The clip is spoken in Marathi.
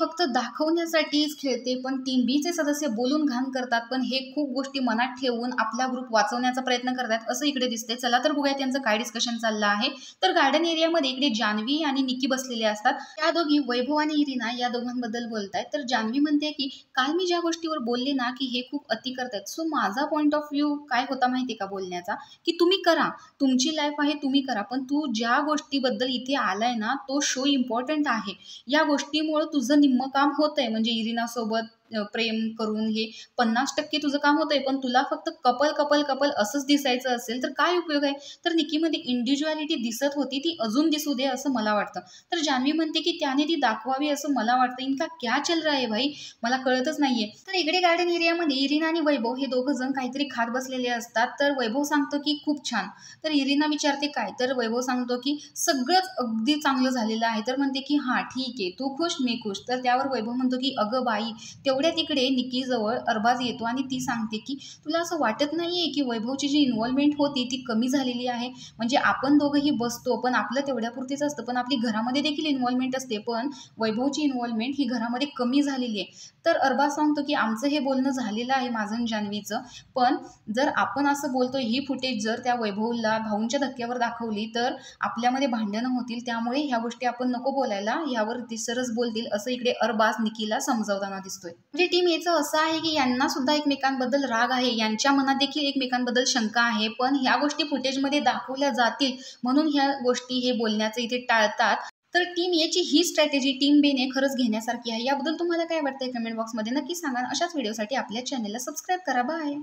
फक्त दाखवण्यासाठीच खेळते, पण टीम बीचे सदस्य बोलून घाण करतात, पण हे खूप गोष्टी मनात ठेवून आपला ग्रुप वाचवण्याचा प्रयत्न करतात असं इकडे दिसते. चला तर बघूया त्यांचं काय डिस्कशन चाललं आहे. तर गार्डन एरियामध्ये इकडे जान्हवी आणि निकी बसलेले असतात. त्या दोघी वैभव आणि इरिना या दोघांबद्दल बोलतायत. तर जान्हवी म्हणते की काल मी ज्या गोष्टीवर बोलले ना की हे खूप अति करतायत, सो माझा पॉइंट ऑफ व्ह्यू काय होता माहितीये का बोलण्याचा, की तुम्ही करा, तुमची लाईफ आहे, तुम्ही करा, पण तू ज्या गोष्टीबद्दल इथे आलाय ना तो शो इम्पॉर्टंट आहे. या गोष्टीमुळे तुझं निम्म काम होतंय, म्हणजे इरिना सोबत प्रेम करून हे 50% तुझं काम होतंय, पण तुला फक्त कपल कपल कपल असंच दिसायचं असेल तर काय उपयोग आहे. तर निकीमध्ये इंडिव्हिज्युअलिटी दिसत होती, ती अजून दिसू दे असं मला वाटतं. तर जान्हवी म्हणते की त्याने ती दाखवावी असं मला वाटतं. इनका क्या चल रहा है भाई, मला कळतच नाहीये. तर इकडे गार्डन एरियामध्ये इरिना आणि वैभव हे दोघं जण काहीतरी खात बसलेले असतात. तर वैभव सांगतो की खूप छान. तर इरिना विचारते काय, तर वैभव सांगतो की सगळंच अगदी चांगलं झालेलं आहे. तर म्हणते की हां ठीक आहे, तू खुश मी खुश. तर त्यावर वैभव म्हणतो की अगं बाई, तेवढ्या तिकडे निकीजवळ अरबाज येतो आणि ती सांगते की तुला असं वाटत नाहीये की वैभवची जी इन्व्हॉल्वमेंट होती ती कमी झालेली आहे. म्हणजे आपण दोघंही बसतो पण आपलं तेवढ्यापुरतीच असतं, पण आपली घरामध्ये देखील इन्व्हॉल्वमेंट असते, पण वैभवची इन्व्हॉल्वमेंट ही घरामध्ये कमी झालेली आहे. तर अरबाज सांगतो की आमचं हे बोलणं झालेलं आहे माझं आणि जान्हवीचं, पण जर आपण असं बोलतोय ही फुटेज जर त्या वैभवला भाऊंच्या धक्क्यावर दाखवली तर आपल्यामध्ये भांडणं होतील, त्यामुळे ह्या गोष्टी आपण नको बोलायला, यावर ते सरच बोलतील असं इकडे अरबाज निकीला समजावताना दिसतोय. म्हणजे टीम याचं असं आहे की यांना सुद्धा एकमेकांबद्दल राग आहे, यांच्या मनात देखील एकमेकांबद्दल शंका आहे, पण ह्या गोष्टी फुटेजमध्ये दाखवल्या जातील म्हणून ह्या गोष्टी हे बोलण्याचं इथे टाळतात. तर टीम याची ही स्ट्रॅटेजी टीम बेने खरंच घेण्यासारखी आहे. याबद्दल तुम्हाला काय वाटतंय कमेंट बॉक्समध्ये नक्की सांगा. अशाच व्हिडिओसाठी आपल्या चॅनलला सबस्क्राईब करा. बाय.